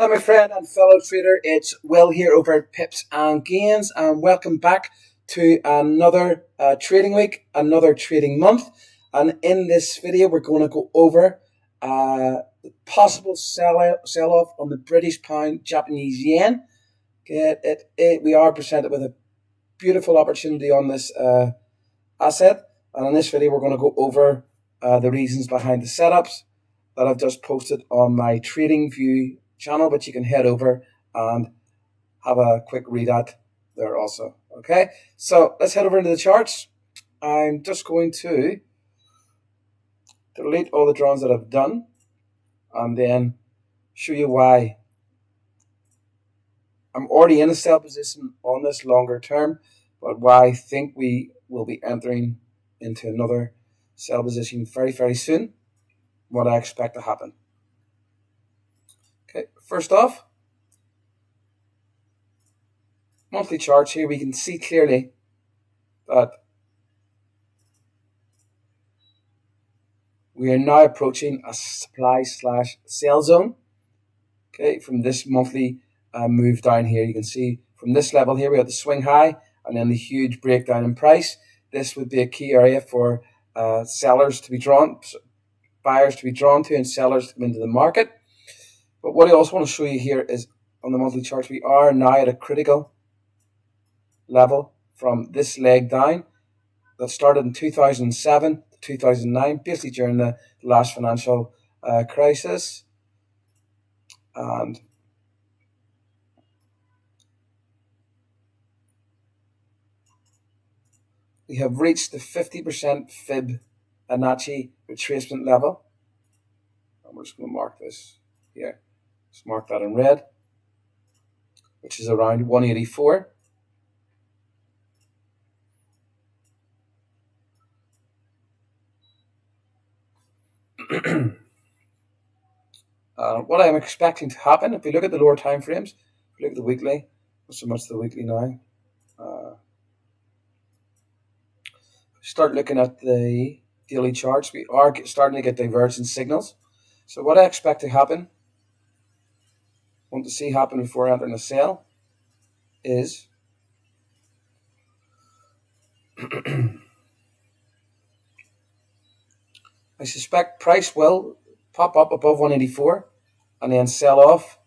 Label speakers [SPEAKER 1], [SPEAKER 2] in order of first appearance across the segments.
[SPEAKER 1] Hi my friend and fellow trader, it's Will here over at Pips and Gains, and welcome back to another trading week, another trading month. And in this video we're going to go over the possible sell-off on the British pound, Japanese yen. We are presented with a beautiful opportunity on this asset, and in this video we're going to go over the reasons behind the setups that I've just posted on my TradingView channel, but you can head over and have a quick read at there also. Okay, so let's head over into the charts. I'm just going to delete all the drawings that I've done and then show you why I'm already in a sell position on this longer term, but why I think we will be entering into another sell position very soon, what I expect to happen. Okay, first off, monthly charts here, we can see clearly that we are now approaching a supply/sell zone. Okay, from this monthly move down here, you can see from this level here we have the swing high and then the huge breakdown in price. This would be a key area for buyers to be drawn to, and sellers to come into the market. But what I also want to show you here is on the monthly charts, we are now at a critical level from this leg down that started in 2007 to 2009, basically during the last financial crisis. And we have reached the 50% Fibonacci retracement level. And we're just going to mark this here. Let's mark that in red, which is around 184. What I'm expecting to happen, if we look at the lower time frames, if we look at the weekly, not so much the weekly now. Start looking at the daily charts, we are starting to get divergence signals. So what I expect to happen, want to see happen before entering a sell, is I suspect price will pop up above 184 and then sell off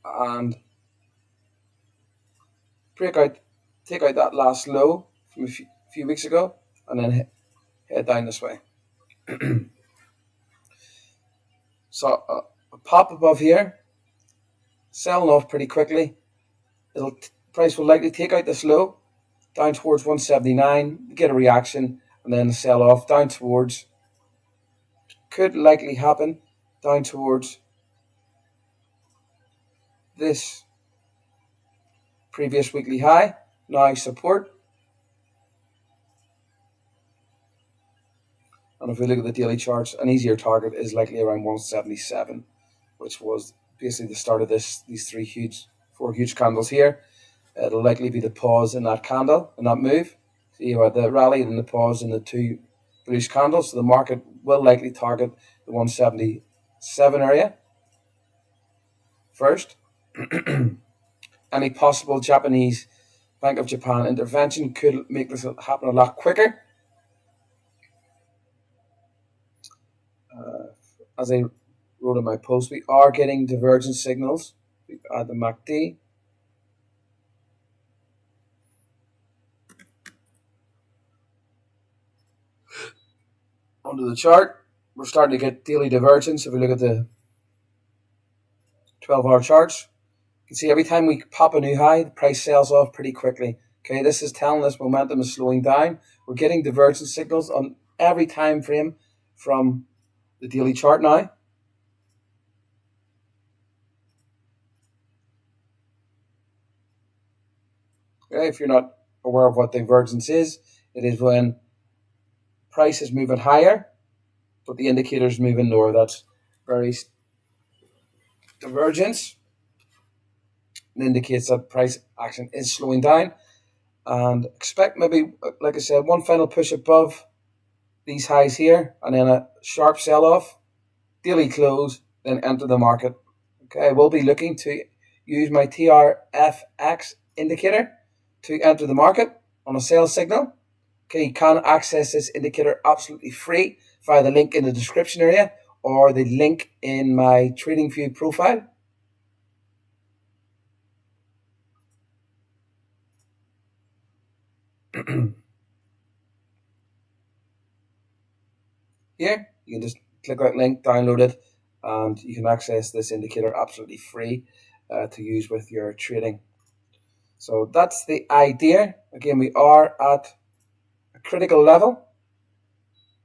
[SPEAKER 1] and take out that last low from a few weeks ago and then head down this way. So a pop above here, selling off pretty quickly. Price will likely take out this low down towards 179, get a reaction, and then sell off down towards, could likely happen down towards this previous weekly high, now support. And if we look at the daily charts, an easier target is likely around 177, which was basically the start of these four huge candles here. It'll likely be the pause in that candle, in that move. So you had the rally and the pause in the two bullish candles. So the market will likely target the 177 area first. Any possible Japanese Bank of Japan intervention could make this happen a lot quicker. As I wrote in my post, we are getting divergence signals. We add the MACD. Onto the chart, we're starting to get daily divergence. If we look at the 12-hour charts, you can see every time we pop a new high, the price sells off pretty quickly. Okay, this is telling us momentum is slowing down. We're getting divergence signals on every time frame from the daily chart now. Okay, if you're not aware of what divergence is, it is when price is moving higher, but the indicator is moving lower. That's very divergence. It indicates that price action is slowing down, and expect maybe, like I said, one final push above these highs here, and then a sharp sell-off, daily close, then enter the market. Okay, I will be looking to use my TRFX indicator to enter the market on a sell signal. Okay, you can access this indicator absolutely free via the link in the description area or the link in my TradingView profile. Here, you can just click that link, download it, and you can access this indicator absolutely free to use with your trading. So that's the idea. Again, we are at a critical level,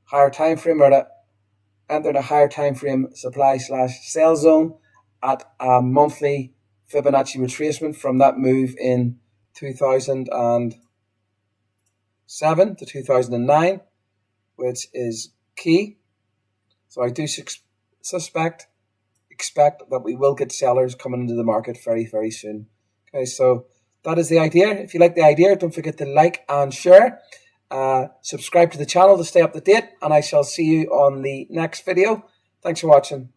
[SPEAKER 1] higher time frame. We're at entered a higher time frame supply/sell zone at a monthly Fibonacci retracement from that move in 2007 to 2009, which is key. So I do expect that we will get sellers coming into the market very, very soon. Okay, so that is the idea. If you like the idea, don't forget to like and share. Subscribe to the channel to stay up to date, and I shall see you on the next video. Thanks for watching.